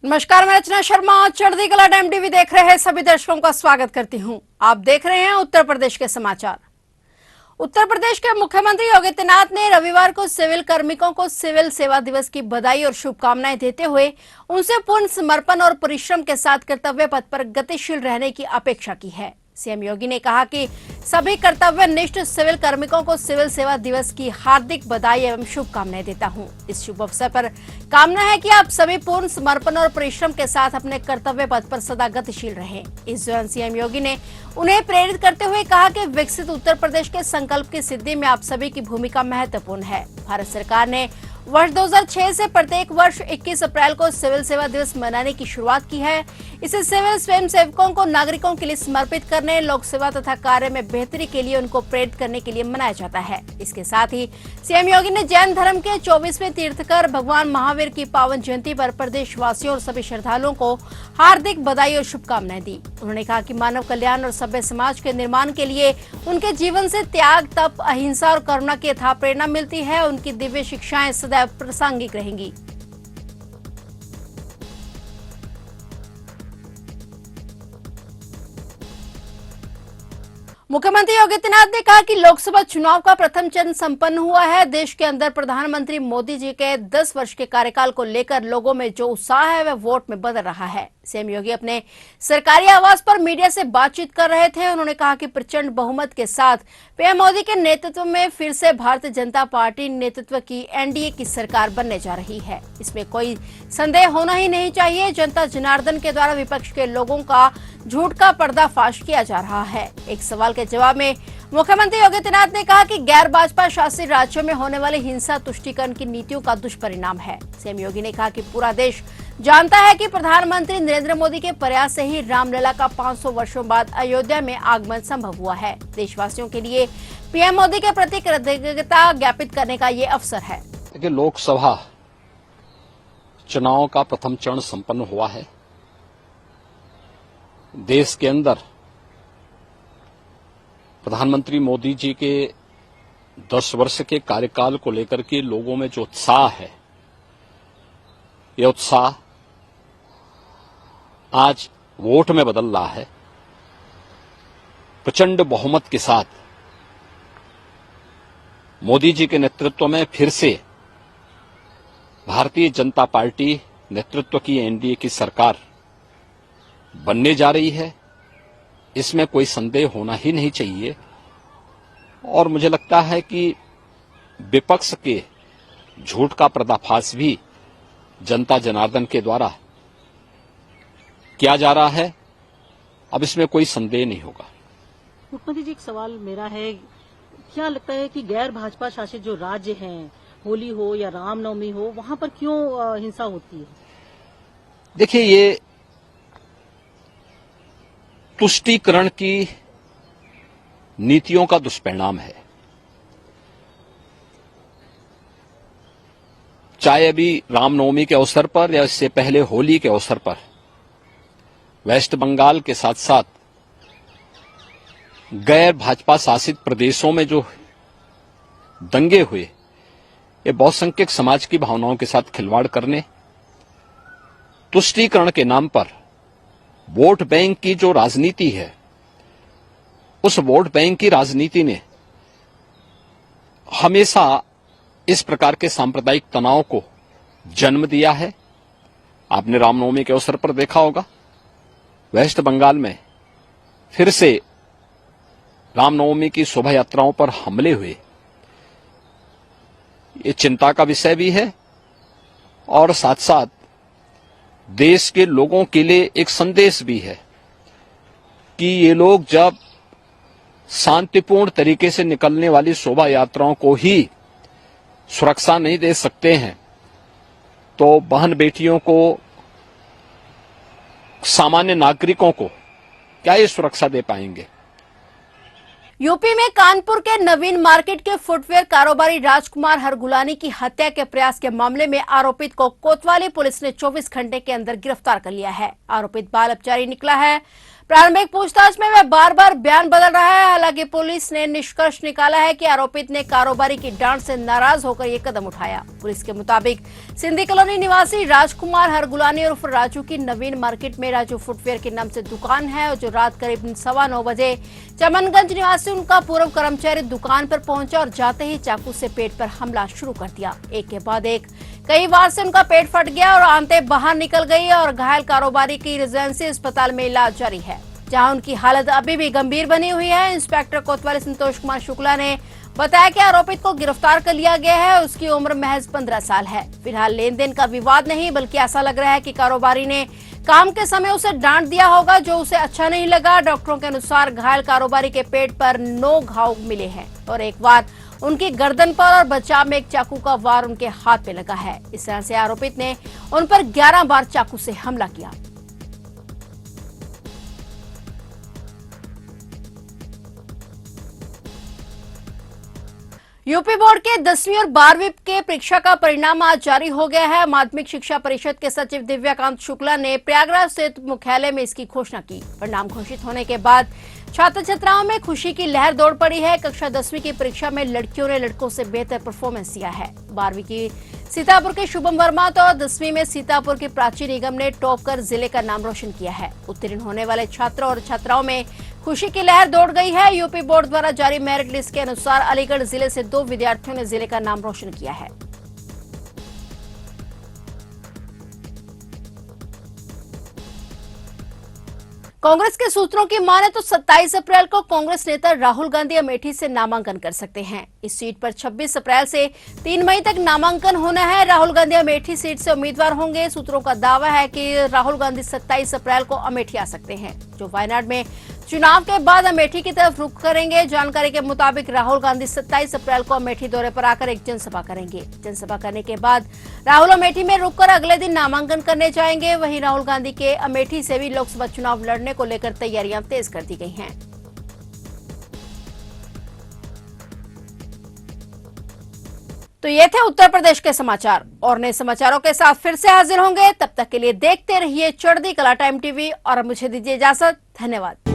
नमस्कार, मैं रचना शर्मा चढ़ती कला टाइम टीवी देख रहे हैं सभी दर्शकों का स्वागत करती हूं। आप देख रहे हैं उत्तर प्रदेश के समाचार। उत्तर प्रदेश के मुख्यमंत्री योगी आदित्यनाथ ने रविवार को सिविल कार्मिकों को सिविल सेवा दिवस की बधाई और शुभकामनाएं देते हुए उनसे पूर्ण समर्पण और परिश्रम के साथ कर्तव्य पथ पर गतिशील रहने की अपेक्षा की है। सीएम योगी ने कहा कि सभी कर्तव्यनिष्ठ सिविल कार्मिकों को सिविल सेवा दिवस की हार्दिक बधाई एवं शुभकामनाएं देता हूं। इस शुभ अवसर पर कामना है कि आप सभी पूर्ण समर्पण और परिश्रम के साथ अपने कर्तव्य पथ पर सदा गतिशील रहें। इस दौरान सीएम योगी ने उन्हें प्रेरित करते हुए कहा कि विकसित उत्तर प्रदेश के संकल्प की सिद्धि में आप सभी की भूमिका महत्वपूर्ण है। भारत सरकार ने वर्ष 2006 से प्रत्येक वर्ष 21 अप्रैल को सिविल सेवा दिवस मनाने की शुरुआत की है। इसे सिविल स्वयं सेवकों को नागरिकों के लिए समर्पित करने, लोक सेवा तथा कार्य में बेहतरी के लिए उनको प्रेरित करने के लिए मनाया जाता है। इसके साथ ही सीएम योगी ने जैन धर्म के 24वें तीर्थकर भगवान महावीर की पावन जयंती पर प्रदेशवासियों और सभी श्रद्धालुओं को हार्दिक बधाई और शुभकामनाएं दी। उन्होंने कहा कि मानव कल्याण और सभ्य समाज के निर्माण के लिए उनके जीवन से त्याग, तप, अहिंसा और करुणा की अथाह प्रेरणा मिलती है। उनकी दिव्य शिक्षाएं सदैव प्रासंगिक रहेंगी। मुख्यमंत्री योगी आदित्यनाथ ने कहा कि लोकसभा चुनाव का प्रथम चरण संपन्न हुआ है। देश के अंदर प्रधानमंत्री मोदी जी के 10 वर्ष के कार्यकाल को लेकर लोगों में जो उत्साह है वह वोट में बदल रहा है। सीएम योगी अपने सरकारी आवास पर मीडिया से बातचीत कर रहे थे। उन्होंने कहा कि प्रचंड बहुमत के साथ पीएम मोदी के नेतृत्व में फिर से भारतीय जनता पार्टी नेतृत्व की एनडीए की सरकार बनने जा रही है। इसमें कोई संदेह होना ही नहीं चाहिए। जनता जनार्दन के द्वारा विपक्ष के लोगों का झूठ का पर्दाफाश किया जा रहा है। एक सवाल के जवाब में मुख्यमंत्री योगी आदित्यनाथ ने कहा कि गैर भाजपा शासित राज्यों में होने वाली हिंसा तुष्टीकरण की नीतियों का दुष्परिणाम है। सीएम योगी ने कहा कि पूरा देश जानता है कि प्रधानमंत्री नरेंद्र मोदी के प्रयास से ही रामलला का 500 वर्षों बाद अयोध्या में आगमन संभव हुआ है। देशवासियों के लिए पीएम मोदी के प्रति कृतज्ञता ज्ञापित करने का ये अवसर है। लोकसभा चुनाव का प्रथम चरण संपन्न हुआ है। देश के अंदर प्रधानमंत्री मोदी जी के 10 वर्ष के कार्यकाल को लेकर के लोगों में जो उत्साह है, यह उत्साह आज वोट में बदल रहा है। प्रचंड बहुमत के साथ मोदी जी के नेतृत्व में फिर से भारतीय जनता पार्टी नेतृत्व की एनडीए की सरकार बनने जा रही है। इसमें कोई संदेह होना ही नहीं चाहिए। और मुझे लगता है कि विपक्ष के झूठ का पर्दाफाश भी जनता जनार्दन के द्वारा किया जा रहा है। अब इसमें कोई संदेह नहीं होगा। मुख्यमंत्री जी, एक सवाल मेरा है, क्या लगता है कि गैर भाजपा शासित जो राज्य हैं, होली हो या रामनवमी हो, वहां पर क्यों हिंसा होती है? देखिए, ये तुष्टीकरण की नीतियों का दुष्परिणाम है। चाहे अभी रामनवमी के अवसर पर या इससे पहले होली के अवसर पर वेस्ट बंगाल के साथ साथ गैर भाजपा शासित प्रदेशों में जो दंगे हुए, ये बहुसंख्यक समाज की भावनाओं के साथ खिलवाड़ करने, तुष्टीकरण के नाम पर वोट बैंक की जो राजनीति है, उस वोट बैंक की राजनीति ने हमेशा इस प्रकार के सांप्रदायिक तनाव को जन्म दिया है। आपने रामनवमी के अवसर पर देखा होगा, वेस्ट बंगाल में फिर से रामनवमी की शोभा यात्राओं पर हमले हुए। ये चिंता का विषय भी है और साथ साथ देश के लोगों के लिए एक संदेश भी है कि ये लोग जब शांतिपूर्ण तरीके से निकलने वाली शोभा यात्राओं को ही सुरक्षा नहीं दे सकते हैं, तो बहन बेटियों को, सामान्य नागरिकों को क्या ये सुरक्षा दे पाएंगे? यूपी में कानपुर के नवीन मार्केट के फुटवेयर कारोबारी राजकुमार हरगुलानी की हत्या के प्रयास के मामले में आरोपित को कोतवाली पुलिस ने 24 घंटे के अंदर गिरफ्तार कर लिया है। आरोपित बाल अपचारी निकला है। प्रारंभिक पूछताछ में वह बार बार बयान बदल रहा है। हालांकि पुलिस ने निष्कर्ष निकाला है कि आरोपित ने कारोबारी की डांट से नाराज होकर ये कदम उठाया। पुलिस के मुताबिक सिंधी कॉलोनी निवासी राजकुमार हरगुलानी उर्फ राजू की नवीन मार्केट में राजू फुटवेयर के नाम से दुकान है और जो रात करीब 9:15 बजे चमनगंज निवासी उनका पूर्व कर्मचारी दुकान पर पहुंचा और जाते ही चाकू से पेट पर हमला शुरू कर दिया। एक के बाद एक कई बार से उनका पेट फट गया और आंतें बाहर निकल गई और घायल कारोबारी की रेजिडेंसी अस्पताल में इलाज जारी है, जहां उनकी हालत अभी भी गंभीर बनी हुई है। इंस्पेक्टर कोतवाली संतोष कुमार शुक्ला ने बताया कि आरोपित को गिरफ्तार कर लिया गया है। उसकी उम्र महज 15 साल है। फिलहाल लेन देन का विवाद नहीं, बल्कि ऐसा लग रहा है कि कारोबारी ने काम के समय उसे डांट दिया होगा, जो उसे अच्छा नहीं लगा। डॉक्टरों के अनुसार घायल कारोबारी के पेट पर 9 घाव मिले हैं और एक बार उनकी गर्दन पर और बचाव में एक चाकू का वार उनके हाथ पे लगा है। इस तरह से आरोपित ने उन पर 11 बार चाकू से हमला किया। यूपी बोर्ड के 10वीं और 12वीं के परीक्षा का परिणाम आज जारी हो गया है। माध्यमिक शिक्षा परिषद के सचिव दिव्याकांत शुक्ला ने प्रयागराज स्थित मुख्यालय में इसकी घोषणा की। परिणाम घोषित होने के बाद छात्र छात्राओं में खुशी की लहर दौड़ पड़ी है। कक्षा 10वीं की परीक्षा में लड़कियों ने लड़कों से बेहतर परफॉर्मेंस दिया है। 12वीं की सीतापुर के शुभम वर्मा तो 10वीं में सीतापुर की प्राची निगम ने टॉप कर जिले का नाम रोशन किया है। उत्तीर्ण होने वाले छात्रों और छात्राओं में खुशी की लहर दौड़ गई है। यूपी बोर्ड द्वारा जारी मेरिट लिस्ट के अनुसार अलीगढ़ जिले से 2 विद्यार्थियों ने जिले का नाम रोशन किया है। कांग्रेस के सूत्रों की माने तो 27 अप्रैल को कांग्रेस नेता राहुल गांधी अमेठी से नामांकन कर सकते हैं। इस सीट पर 26 अप्रैल से 3 मई तक नामांकन होना है। राहुल गांधी अमेठी सीट से उम्मीदवार होंगे। सूत्रों का दावा है कि राहुल गांधी 27 अप्रैल को अमेठी आ सकते हैं, जो वायनाड में चुनाव के बाद अमेठी की तरफ रुख करेंगे। जानकारी के मुताबिक राहुल गांधी 27 अप्रैल को अमेठी दौरे पर आकर एक जनसभा करेंगे। जनसभा करने के बाद राहुल अमेठी में रुककर अगले दिन नामांकन करने जाएंगे। वहीं राहुल गांधी के अमेठी से भी लोकसभा चुनाव लड़ने को लेकर तैयारियां तेज कर दी गई हैं। तो ये थे उत्तर प्रदेश के समाचार और नए समाचारों के साथ फिर से हाजिर होंगे। तब तक के लिए देखते रहिए चढ़ती कला टाइम टीवी और मुझे दीजिए इजाजत। धन्यवाद।